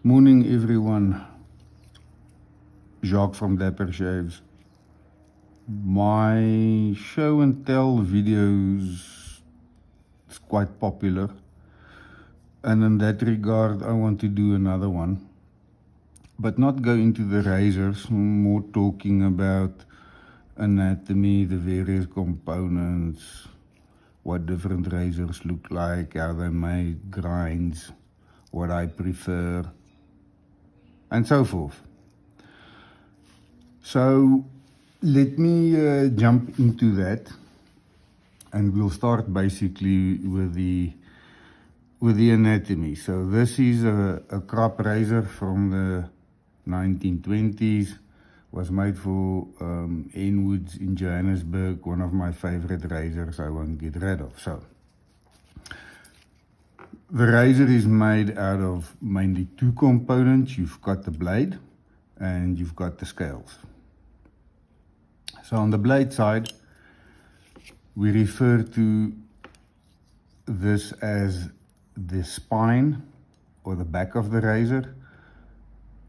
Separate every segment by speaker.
Speaker 1: Morning everyone, Jacques from Dapper Shaves. My show and tell videos is quite popular, and in that regard I want to do another one, but not go into the razors, more talking about anatomy, the various components, what different razors look like, how they made, grinds, what I prefer, and so forth. So let me jump into that, and we'll start basically with the anatomy. So this is a crop razor from the 1920s. Was made for N Woods in Johannesburg, one of my favorite razors I won't get rid of. So the razor is made out of mainly two components. You've got the blade and you've got the scales. So on the blade side, we refer to this as the spine or the back of the razor.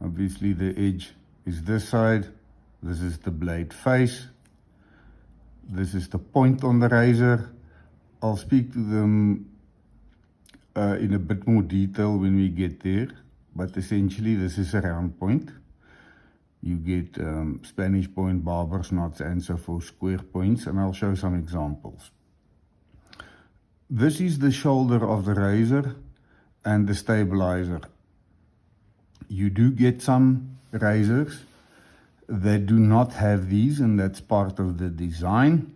Speaker 1: Obviously the edge is this side, this is the blade face, this is the point on the razor. I'll speak to them in a bit more detail when we get there, but essentially this is a round point. You get Spanish point, barber's knots, and so forth, square points, and I'll show some examples. This is the shoulder of the razor and the stabilizer. You do get some razors that do not have these, and that's part of the design,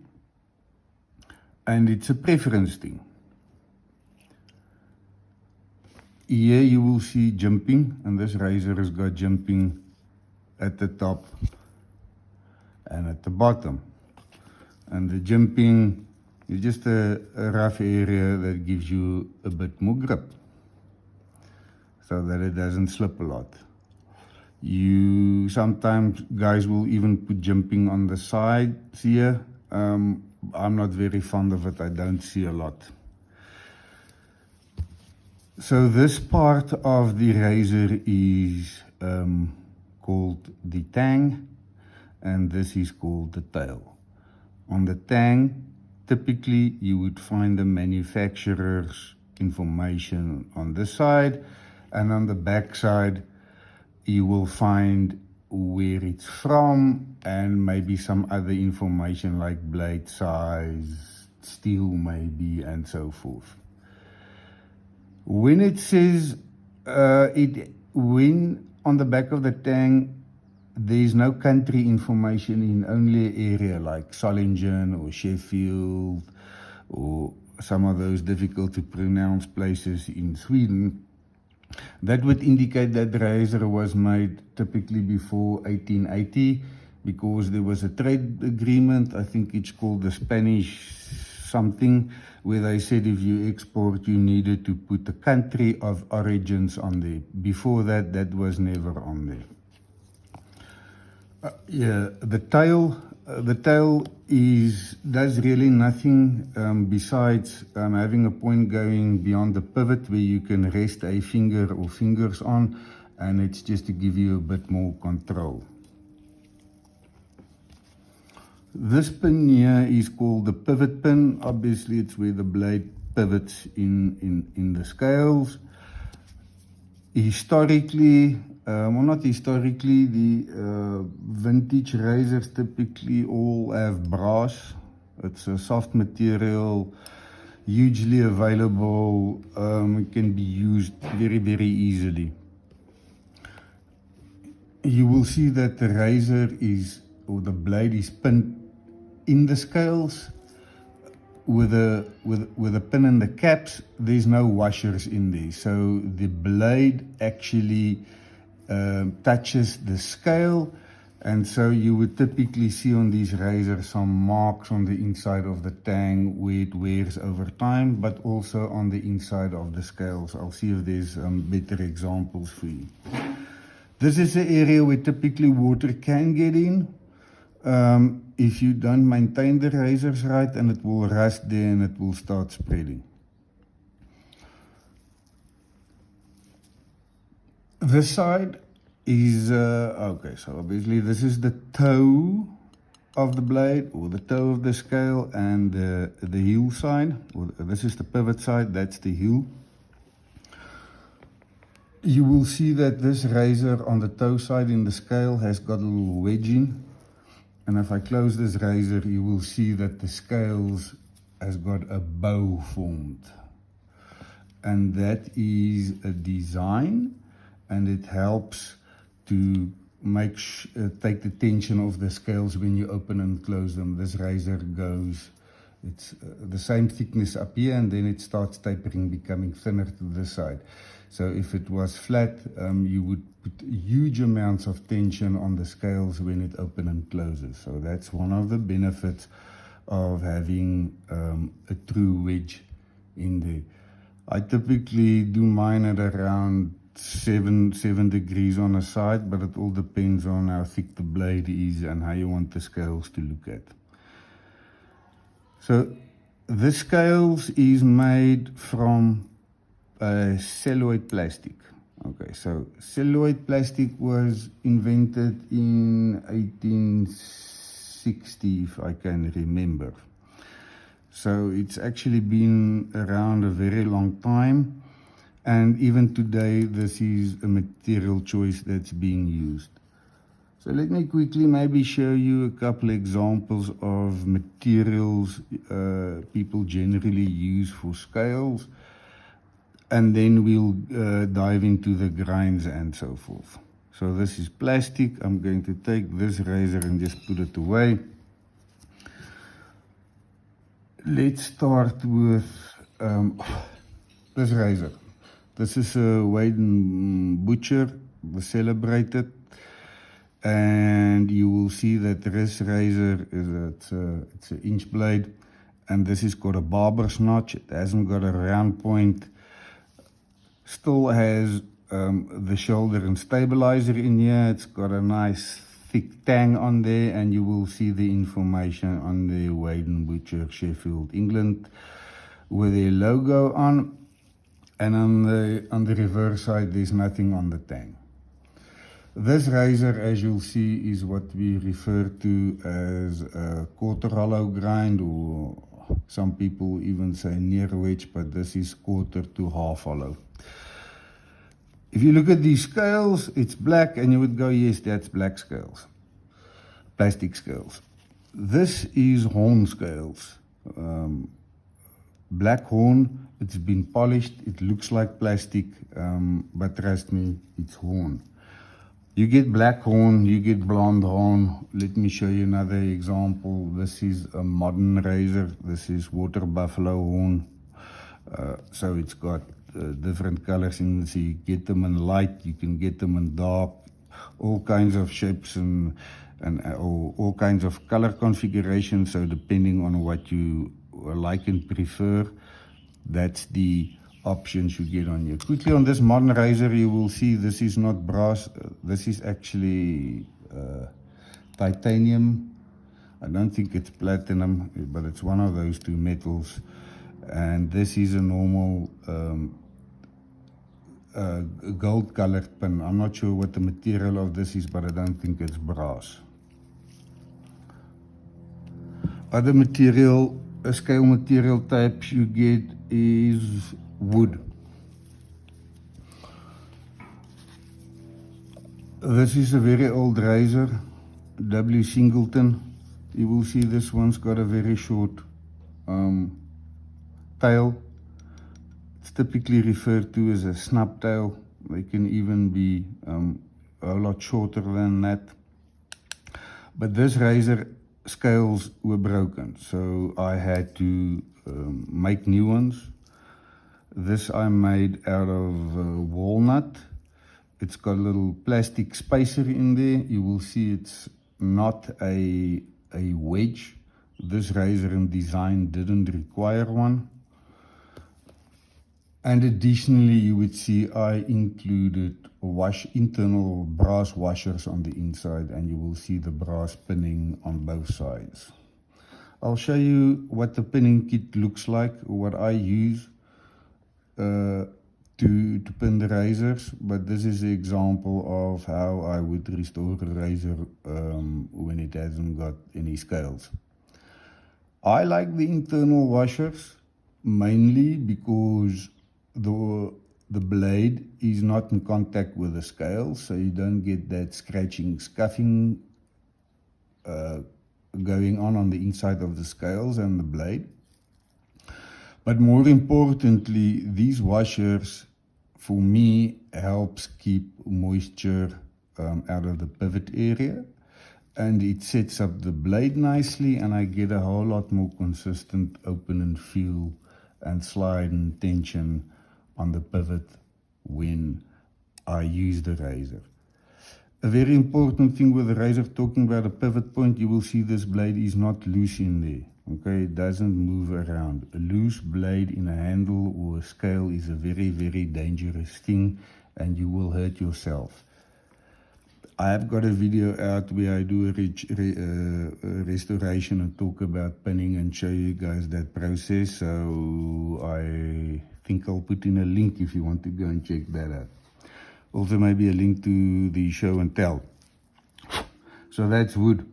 Speaker 1: and it's a preference thing. Here you will see jimping, and this razor has got jimping at the top and at the bottom, and the jimping is just a rough area that gives you a bit more grip so that it doesn't slip a lot. You sometimes guys will even put jimping on the sides here. I'm not very fond of it. I don't see a lot. So this part of the razor is called the tang, and this is called the tail. On the tang, typically you would find the manufacturer's information on this side, and on the back side you will find where it's from and maybe some other information like blade size, steel maybe, and so forth. When it says when on the back of the tang there's no country information in, only an area like Solingen or Sheffield or some of those difficult to pronounce places in Sweden, that would indicate that the razor was made typically before 1880, because there was a trade agreement, I think it's called the Spanish something, where they said if you export you needed to put the country of origins on there. Before that, that was never on there. The tail does really nothing besides having a point going beyond the pivot where you can rest a finger or fingers on, and it's just to give you a bit more control. This pin here is called the pivot pin. Obviously it's where the blade pivots in the scales. Historically, well, not historically, the vintage razors typically all have brass. It's a soft material, hugely available. It can be used very, very easily. You will see that the razor is, or the blade is pinned in the scales with a pin in the caps. There's no washers in there, so the blade actually touches the scale, and so you would typically see on these razors some marks on the inside of the tang where it wears over time, but also on the inside of the scales. I'll see if there's better examples for you. This is the area where typically water can get in if you don't maintain the razors right, and it will rust there and it will start spreading. This side is, okay, so obviously this is the toe of the blade, or the toe of the scale, and the heel side, or this is the pivot side, that's the heel. You will see that this razor on the toe side in the scale has got a little wedging, and if I close this razor, you will see that the scales has got a bow formed, and that is a design, and it helps to take the tension off the scales when you open and close them. This razor goes, it's the same thickness up here, and then it starts tapering, becoming thinner to this side. So if it was flat, you would put huge amounts of tension on the scales when it opens and closes. So that's one of the benefits of having a true wedge in there. I typically do mine at around 7 degrees on a side, but it all depends on how thick the blade is and how you want the scales to look at. So the scales is made from celluloid plastic. Okay, so celluloid plastic was invented in 1860, if I can remember. So it's actually been around a very long time, and even today this is a material choice that's being used. So let me quickly maybe show you a couple examples of materials people generally use for scales, and then we'll dive into the grinds and so forth. So this is plastic. I'm going to take this razor and just put it away. Let's start with this razor. This is a Wade & Butcher, the Celebrated, and you will see that this razor it's an inch blade, and this is got a barber's notch. It hasn't got a round point. Still has the shoulder and stabilizer in here. It's got a nice thick tang on there, and you will see the information on the Wade & Butcher, Sheffield, England, with their logo on. And on the reverse side, there's nothing on the tang. This razor, as you'll see, is what we refer to as a quarter hollow grind, or some people even say near wedge, but this is quarter to half hollow. If you look at these scales, it's black, and you would go, yes, that's black scales, plastic scales. This is horn scales, black horn. It's been polished. It looks like plastic, but trust me, it's horn. You get black horn, you get blonde horn. Let me show you another example. This is a modern razor. This is water buffalo horn. So it's got different colors in it. So you get them in light, you can get them in dark, all kinds of shapes and all kinds of color configurations. So depending on what you like and prefer, that's the options you get on here. Quickly on this modern razor, you will see this is not brass. This is actually titanium. I don't think it's platinum, but it's one of those two metals. And this is a normal gold colored pin. I'm not sure what the material of this is, but I don't think it's brass. Other material, scale material types you get is wood. This is a very old razor, W. Singleton. You will see this one's got a very short tail. It's typically referred to as a snub tail. They can even be a lot shorter than that. But this razor scales were broken, so I had to make new ones. This I made out of walnut. It's got a little plastic spacer in there. You will see it's not a wedge. This razor in design didn't require one. And additionally, you would see I included internal brass washers on the inside, and you will see the brass pinning on both sides. I'll show you what the pinning kit looks like, what I use to pin the razors, but this is an example of how I would restore a razor when it hasn't got any scales. I like the internal washers mainly because the blade is not in contact with the scale, so you don't get that scratching, scuffing going on the inside of the scales and the blade. But more importantly, these washers for me helps keep moisture out of the pivot area, and it sets up the blade nicely, and I get a whole lot more consistent open and feel and slide and tension on the pivot when I use the razor. A very important thing with the razor, talking about a pivot point, you will see this blade is not loose in there. Okay, it doesn't move around. A loose blade in a handle or a scale is a very, very dangerous thing, and you will hurt yourself. I have got a video out where I do a restoration and talk about pinning and show you guys that process. So I think I'll put in a link if you want to go and check that out. Also maybe a link to the show and tell. So that's wood.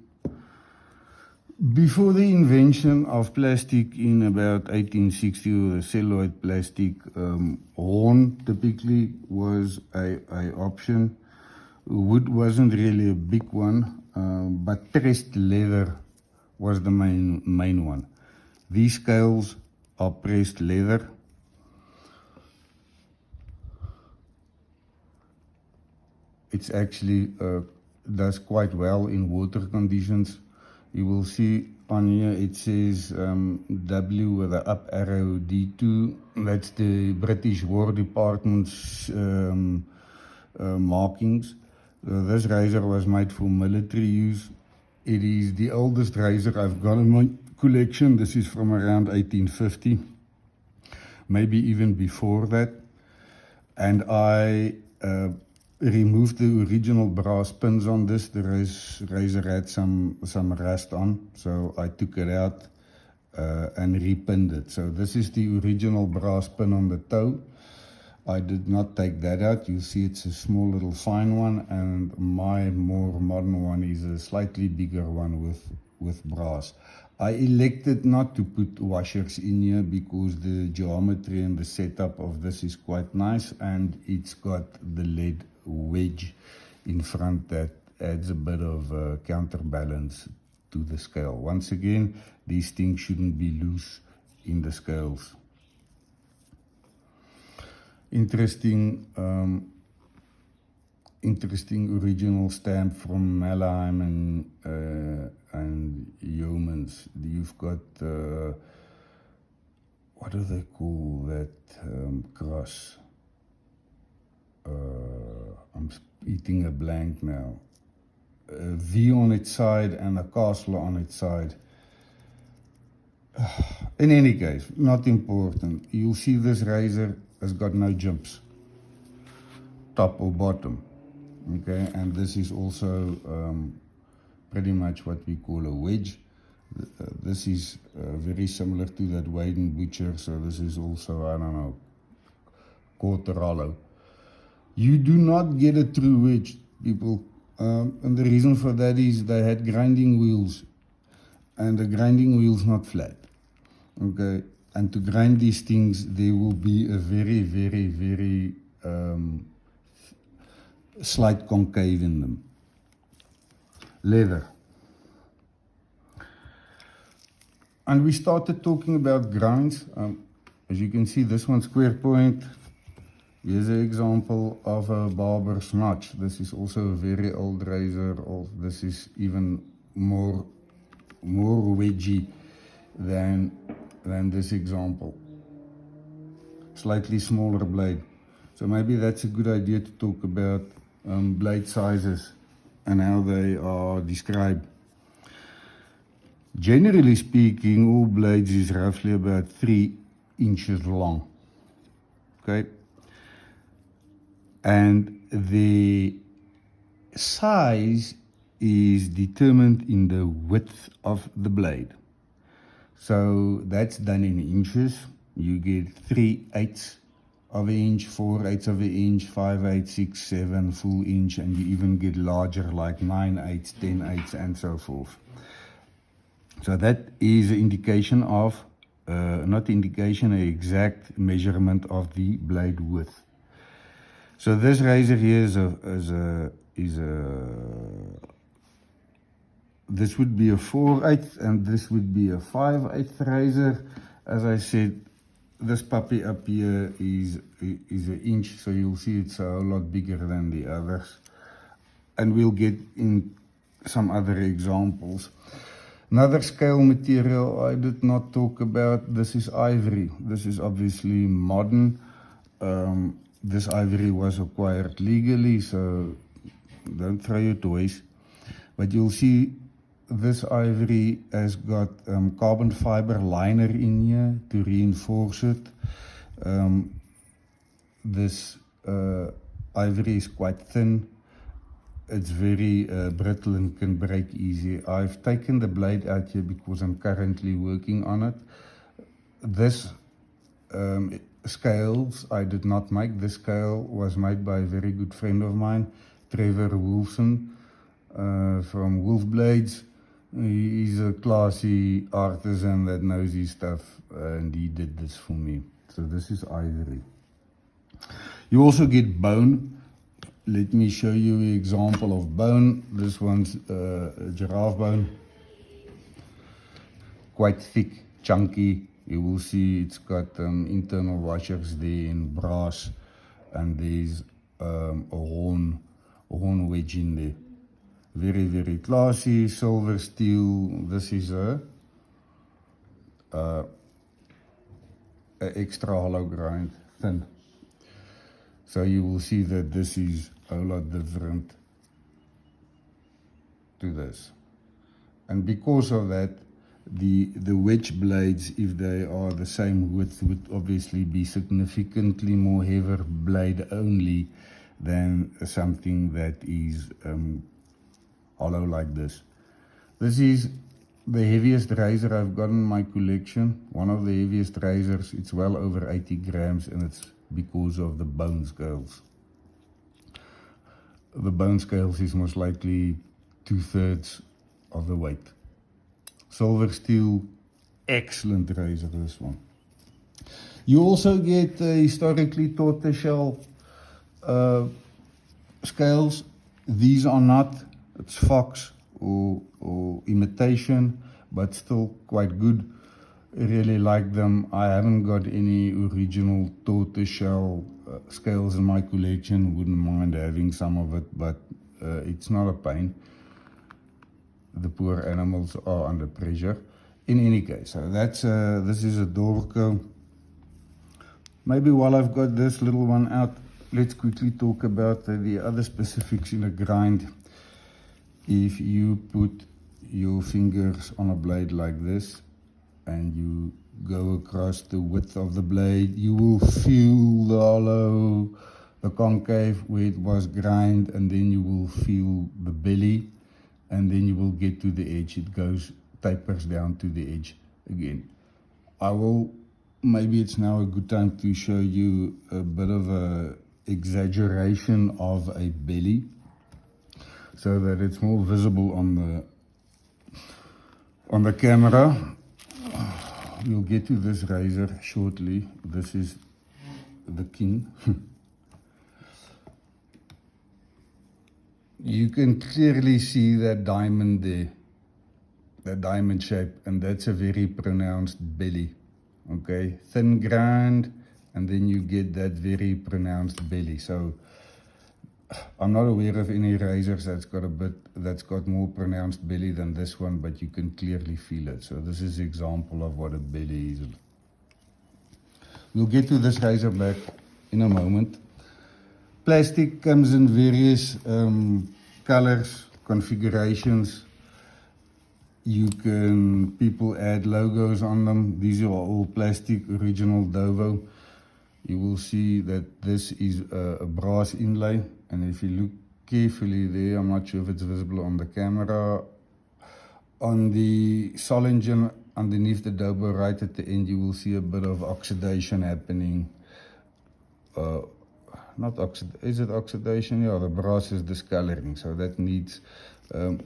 Speaker 1: Before the invention of plastic in about 1860, or the celluloid plastic, horn typically was a option. Wood wasn't really a big one, but pressed leather was the main one. These scales are pressed leather. It's actually does quite well in water conditions. You will see on here it says W with the up arrow D2. That's the British War Department's markings. This razor was made for military use. It is the oldest razor I've got in my collection. This is from around 1850, maybe even before that. And I removed the original brass pins on this. The razor had some rust on, so I took it out and repinned it. So this is the original brass pin on the toe. I did not take that out. You see it's a small little fine one, and my more modern one is a slightly bigger one with brass. I elected not to put washers in here because the geometry and the setup of this is quite nice, and it's got the lead wedge in front that adds a bit of counterbalance to the scale. Once again, these things shouldn't be loose in the scales. Interesting original stamp from Malheim and Yeomans. You've got what do they call that cross? I'm eating a blank now. A V on its side and a castle on its side. In any case, not important. You'll see this razor has got no jumps, top or bottom. Okay, and this is also pretty much what we call a wedge. This is very similar to that Wade & Butcher, so this is also, I don't know, quarter hollow. You do not get a true wedge, people, and the reason for that is they had grinding wheels, and the grinding wheel's not flat. Okay, and to grind these things, there will be a very, very, very slight concave in them. Leather. And we started talking about grinds. As you can see, this one's square point. Here's an example of a barber's notch. This is also a very old razor. This is even more wedgy than this example. Slightly smaller blade. So maybe that's a good idea to talk about blade sizes and how they are described. Generally speaking, all blades is roughly about 3 inches long. Okay? And the size is determined in the width of the blade. So that's done in inches. You get 3/8 of an inch, 4/8 of an inch, 5/8, 6, 7, full inch, and you even get larger like 9/8, 10/8, and so forth. So that is an indication of, not indication, an exact measurement of the blade width. So this razor here this would be a 4/8 and this would be a 5/8 razor. As I said, this puppy up here is an inch, so you'll see it's a whole lot bigger than the others. And we'll get in some other examples. Another scale material I did not talk about, this is ivory. This is obviously modern. This ivory was acquired legally, so don't throw your toys. But you'll see this ivory has got carbon fiber liner in here to reinforce it. This ivory is quite thin. It's very brittle and can break easy. I've taken the blade out here because I'm currently working on it. This scales I did not make. This scale was made by a very good friend of mine, Trevor Wolfson, from Wolf Blades. He's a classy artisan that knows his stuff, and he did this for me. So this is ivory. You also get bone. Let me show you an example of bone. This one's a giraffe bone. Quite thick, chunky. You will see it's got internal washers there in brass, and there's a horn wedge in there. Very, very classy, silver steel. This is a extra hollow grind, thin. So you will see that this is a lot different to this. And because of that, the wedge blades, if they are the same width, would obviously be significantly more heavier blade only than something that is hollow like this. This is the heaviest razor I've got in my collection. One of the heaviest razors. It's well over 80 grams, and it's because of the bone scales. The bone scales is most likely 2/3 of the weight. Silver steel, excellent razor, this one. You also get historically tortoiseshell scales. These are not, it's fox or imitation, but still quite good. I really like them. I haven't got any original tortoiseshell scales in my collection. Wouldn't mind having some of it, but it's not a pain. The poor animals are under pressure. In any case, so that's this is a Dorco. Maybe while I've got this little one out, let's quickly talk about the other specifics in a grind. If you put your fingers on a blade like this and you go across the width of the blade, you will feel the hollow, the concave where it was grind, and then you will feel the belly, and then you will get to the edge. It tapers down to the edge again. Maybe it's now a good time to show you a bit of a exaggeration of a belly, so that it's more visible on the camera. We'll get to this razor shortly. This is the king. You can clearly see that diamond there, that diamond shape, and that's a very pronounced belly. Okay, thin grind, and then you get that very pronounced belly. So I'm not aware of any razors that's got more pronounced belly than this one, but you can clearly feel it. So this is an example of what a belly is. We'll get to this razor back in a moment. Plastic comes in various colors, configurations. People add logos on them. These are all plastic, original Dovo. You will see that this is a brass inlay, and if you look carefully there, I'm not sure if it's visible on the camera, on the Solingen underneath the Dovo right at the end, you will see a bit of oxidation happening not is it oxidation? Yeah, the brass is discoloring, so that needs a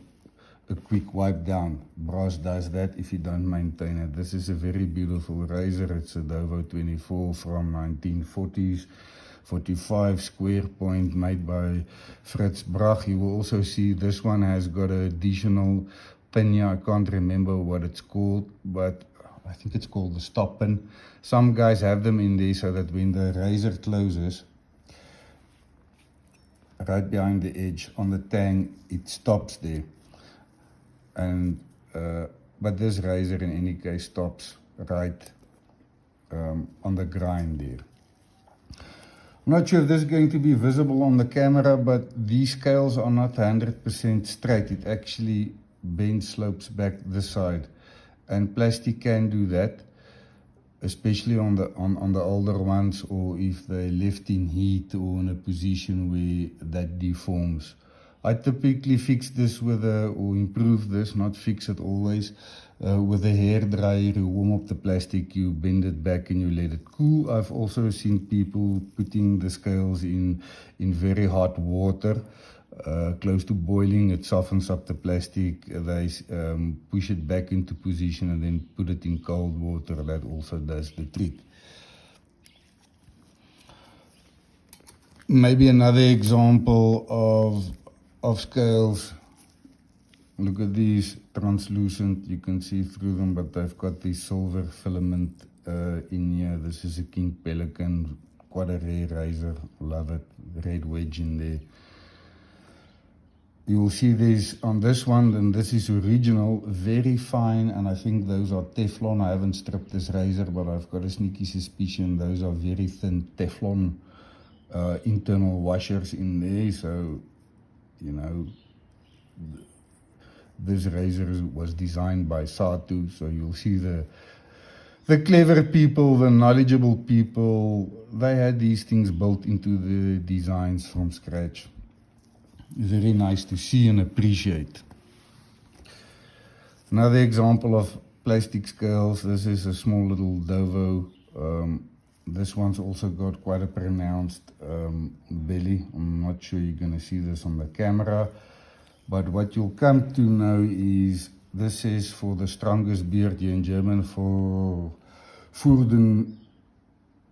Speaker 1: quick wipe down. Brass does that if you don't maintain it. This is a very beautiful razor. It's a Dovo 24 from 1940s. 45 square point, made by Fritz Brach. You will also see this one has got an additional pin here. I can't remember what it's called, but I think it's called the stop pin. Some guys have them in there so that when the razor closes, right behind the edge on the tang, it stops there. And but this razor in any case stops right on the grind there. I'm not sure if this is going to be visible on the camera, but these scales are not 100% straight. It actually bends, slopes back this side, and plastic can do that, especially on the older ones, or if they're left in heat or in a position where that deforms. I typically fix this with or improve this, not fix it always, with a hair dryer. You warm up the plastic, you bend it back and you let it cool. I've also seen people putting the scales in very hot water, close to boiling. It softens up the plastic. They push it back into position and then put it in cold water. That also does the trick. Maybe another example of scales. Look at these, translucent, you can see through them, but they've got this silver filament in here. This is a King Pelican, quite a rare razor, love it, red wedge in there. You will see this on this one, and this is original, very fine, and I think those are Teflon. I haven't stripped this razor, but I've got a sneaky suspicion those are very thin Teflon internal washers in there. So, you know, this razor was designed by Satu, so you'll see the clever people, the knowledgeable people, they had these things built into the designs from scratch. Very nice to see and appreciate. Another example of plastic scales, this is a small little Dovo. This one's also got quite a pronounced belly. I'm not sure you're going to see this on the camera, but what you'll come to know is this is for the strongest beard here in German, for den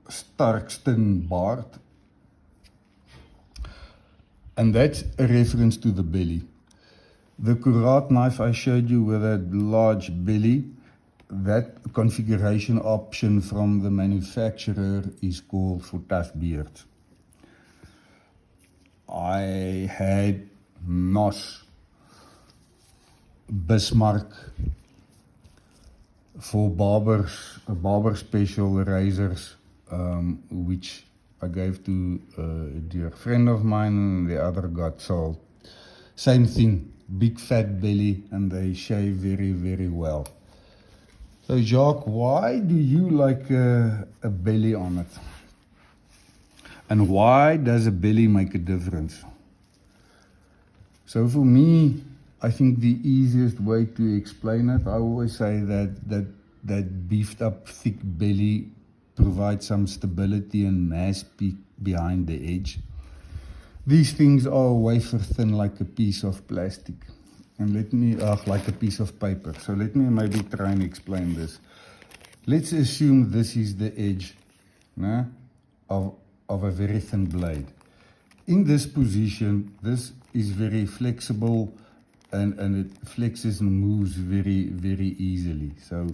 Speaker 1: starksten Bart. And that's a reference to the belly. The Kurat knife I showed you with that large belly, that configuration option from the manufacturer is called for tough beards. I had NOS, Bismarck for barber special razors, which I gave to a dear friend of mine, and the other got sold. Same thing, big fat belly, and they shave very, very well. So Jacques, why do you like a belly on it? And why does a belly make a difference? So for me, I think the easiest way to explain it, I always say that beefed up thick belly provides some stability and mass peak behind the edge. These things are wafer thin, like a piece of plastic. And let me, like a piece of paper. So let me maybe try and explain this. Let's assume this is the edge of a very thin blade. In this position, this is very flexible and it flexes and moves very, very easily. So,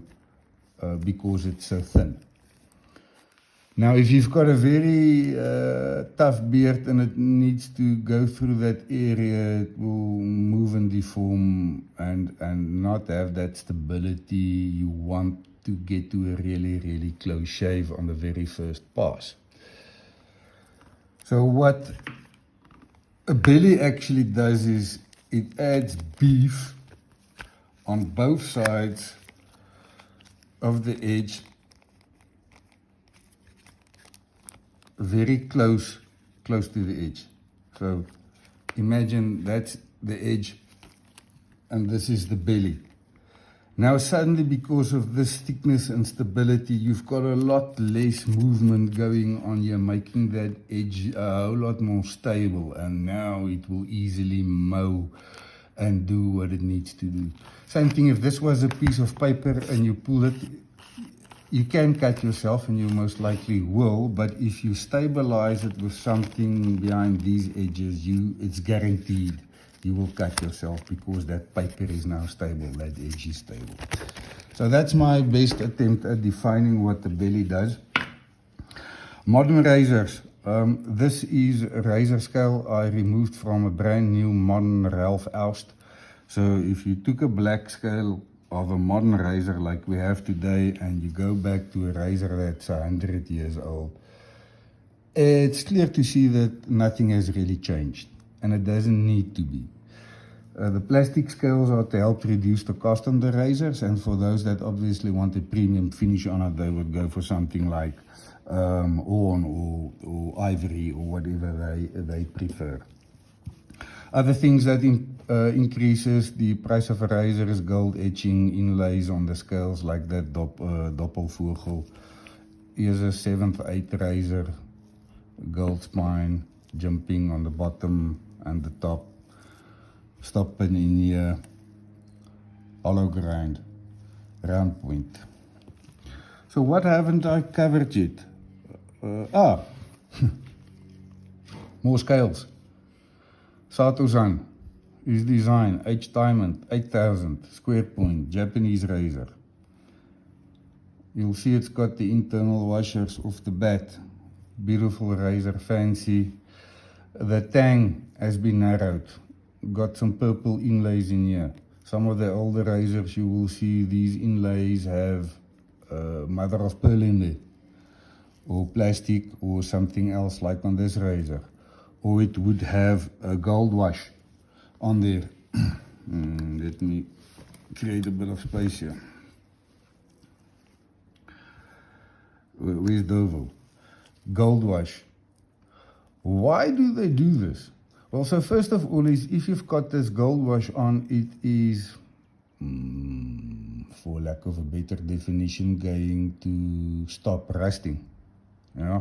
Speaker 1: because it's so thin. Now, if you've got a very tough beard and it needs to go through that area, it will move and deform and not have that stability you want to get to a really, really close shave on the very first pass. So what a belly actually does is it adds beef on both sides of the edge, very close to the edge. So imagine that's the edge and this is the belly. Now suddenly, because of this thickness and stability, you've got a lot less movement going on here, making that edge a whole lot more stable, and now it will easily mow and do what it needs to do. Same thing if this was a piece of paper and you pull it, you can cut yourself, and you most likely will, but if you stabilize it with something behind these edges, it's guaranteed you will cut yourself, because that paper is now stable, that edge is stable. So that's my best attempt at defining what the belly does. Modern razors. This is a razor scale I removed from a brand new modern Ralph Oust. So if you took a black scale of a modern razor like we have today, and you go back to a razor that's 100 years old, it's clear to see that nothing has really changed, and it doesn't need to be. The plastic scales are to help reduce the cost on the razors, and for those that obviously want a premium finish on it, they would go for something like horn or ivory or whatever they prefer. Other things that increases the price of a razor is gold etching inlays on the scales, like that Doppelvogel. Here's a 7th, 8th razor, gold spine, jumping on the bottom and the top. Stop pin in here, hollow grind, round point. So what haven't I covered yet? More scales. Sato-san, his design, H Diamond, 8000, square point, Japanese razor. You'll see it's got the internal washers off the bat. Beautiful razor, fancy. The tang has been narrowed. Got some purple inlays in here. Some of the older razors, you will see these inlays have mother of pearl in there, or plastic, or something else like on this razor, or it would have a gold wash on there. Let me create a bit of space here. Where's Dovo? Gold wash. Why do they do this? Well, so first of all, is if you've got this gold wash on, it is, for lack of a better definition, going to stop rusting. Yeah.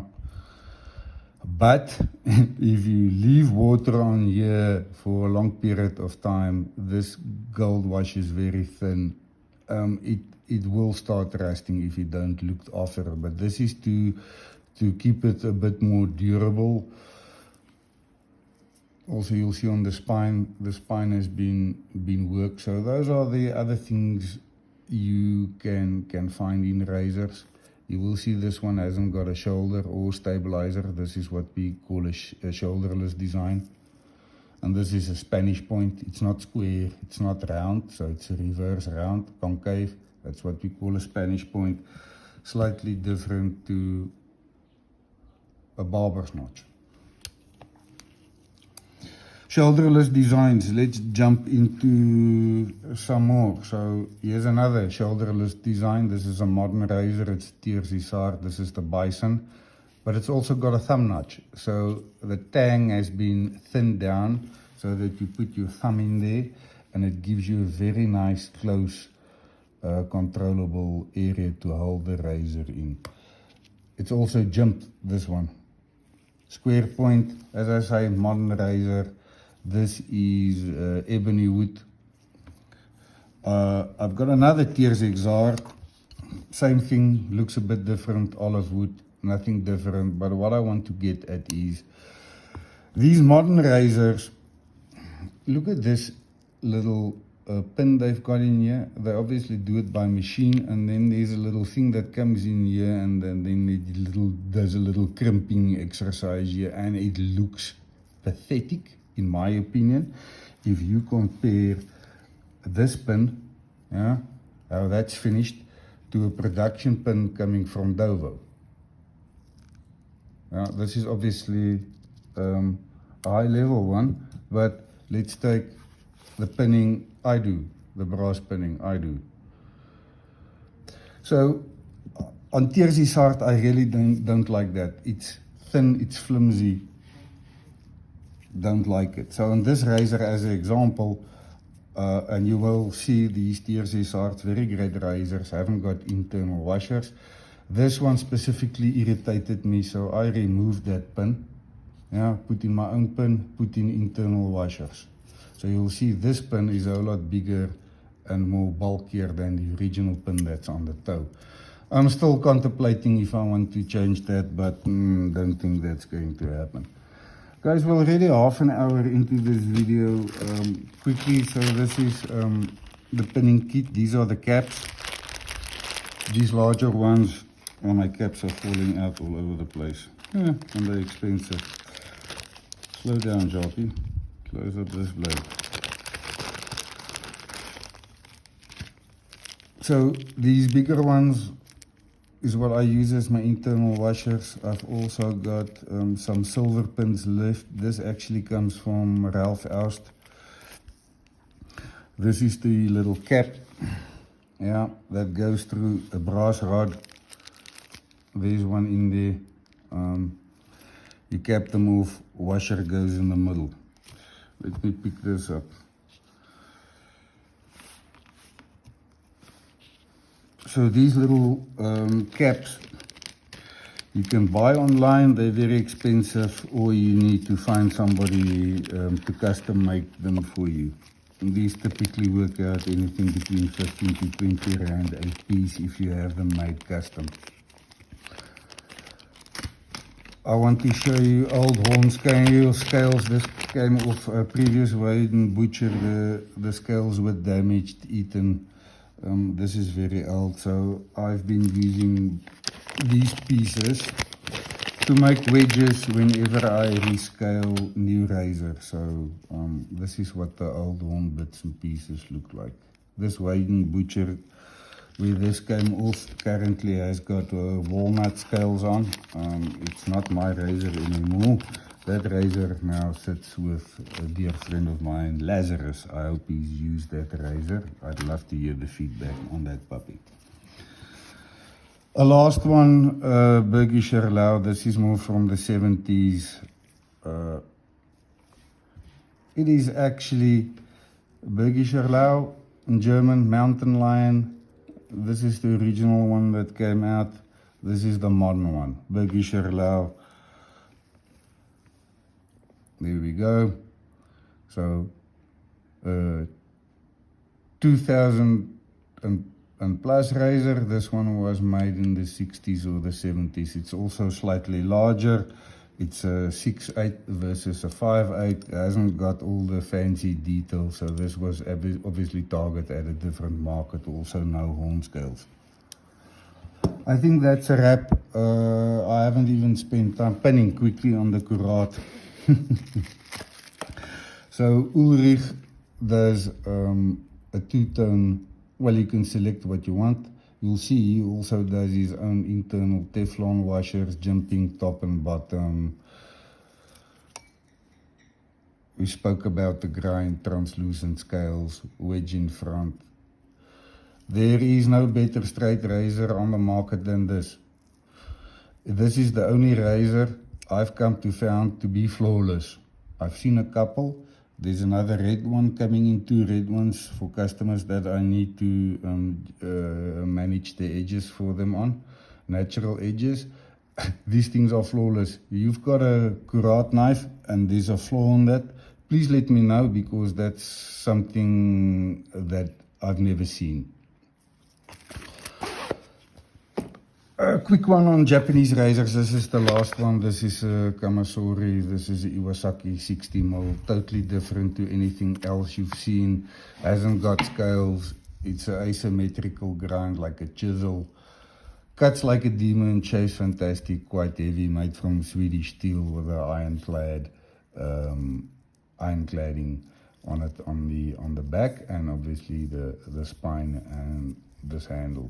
Speaker 1: But if you leave water on here for a long period of time, this gold wash is very thin. It will start rusting if you don't look after it. But this is to keep it a bit more durable. Also, you'll see on the spine has been worked. So those are the other things you can find in razors. You will see this one hasn't got a shoulder or stabilizer. This is what we call a shoulderless design. And this is a Spanish point. It's not square, it's not round, so it's a reverse round, concave. That's what we call a Spanish point. Slightly different to a barber's notch. Shoulderless designs. Let's jump into some more. So here's another shoulderless design. This is a modern razor. It's Tiersisar. This is the Bison, but it's also got a thumb notch. So the tang has been thinned down so that you put your thumb in there, and it gives you a very nice, close, controllable area to hold the razor in. It's also jimped, this one. Square point, as I say, modern razor. This is ebony wood. I've got another Tiersisar. Same thing, looks a bit different, olive wood, nothing different. But what I want to get at is these modern razors. Look at this little pin they've got in here. They obviously do it by machine, and then there's a little thing that comes in here, and then it does a little crimping exercise here, and it looks pathetic, in my opinion. If you compare this pin, yeah, how that's finished, to a production pin coming from Dovo. This is obviously a high level one, but let's take the pinning I do, the brass pinning I do. So on Tiersisar, I really don't like that. It's thin, it's flimsy. Don't like it. So in this razor, as an example, And you will see these TRC Arts, very great razors, haven't got internal washers. This one specifically irritated me, so I removed that pin. Yeah, put in my own pin, put in internal washers. So you'll see this pin is a lot bigger and more bulkier than the original pin that's on the toe. I'm still contemplating if I want to change that, but don't think that's going to happen. Guys, we're already half an hour into this video. Quickly, so this is the pinning kit. These are the caps. These larger ones, well, my caps are falling out all over the place. Yeah, and they're expensive. Slow down, Jockey. Close up this blade. So these bigger ones is what I use as my internal washers. I've also got some silver pins left. This actually comes from Ralph Aust. This is the little cap, yeah, that goes through a brass rod. There's one in there. You cap them off, washer goes in the middle. Let me pick this up. So these little caps you can buy online. They're very expensive, or you need to find somebody to custom make them for you. And these typically work out anything between 15 to 20 rand a piece if you have them made custom. I want to show you old horn scales. This came off a previous Weiden Butcher. The scales were damaged, eaten. This is very old, so I've been using these pieces to make wedges whenever I rescale new razor. So this is what the old horn bits and pieces look like. This Weiden Butcher, where this came off, currently has got walnut scales on. It's not my razor anymore. That razor now sits with a dear friend of mine, Lazarus. I hope he's used that razor. I'd love to hear the feedback on that puppy. A last one, Bergischer Lau. This is more from the 70s. It is actually Bergischer Lau in German, mountain lion. This is the original one that came out. This is the modern one, Bergischer Lau. There we go. So 2000 and plus razor. This one was made in the 60s or the 70s. It's also slightly larger. It's a 6/8 versus a 5/8. It hasn't got all the fancy details, so this was obviously targeted at a different market. Also no horn scales. I think that's a wrap. I haven't even spent time pinning quickly on the Kurat. So Ulrich does a two-tone. Well, you can select what you want. You'll see he also does his own internal Teflon washers, jumping top and bottom. We spoke about the grind, translucent scales, wedge in front. There is no better straight razor on the market than this. This is the only razor I've come to found to be flawless. I've seen a couple. There's another red one coming in, 2 red ones for customers that I need to manage the edges for them on, natural edges. These things are flawless. You've got a Kurat knife and there's a flaw on that, please let me know, because that's something that I've never seen. A quick one on Japanese razors. This is the last one. This is a Kamasori. This is a Iwasaki 60mm. Totally different to anything else you've seen. Hasn't got scales. It's an asymmetrical grind like a chisel. Cuts like a demon. Shapes fantastic. Quite heavy. Made from Swedish steel with an ironclad ironcladding on it on the back, and obviously the spine and this handle.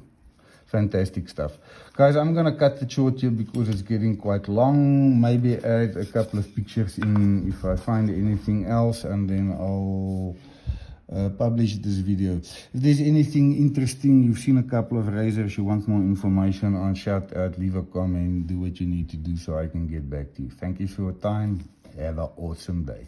Speaker 1: Fantastic stuff. Guys, I'm going to cut it short here because it's getting quite long. Maybe add a couple of pictures in if I find anything else, and then I'll publish this video. If there's anything interesting, you've seen a couple of razors, you want more information on, shout out, leave a comment, do what you need to do so I can get back to you. Thank you for your time. Have an awesome day.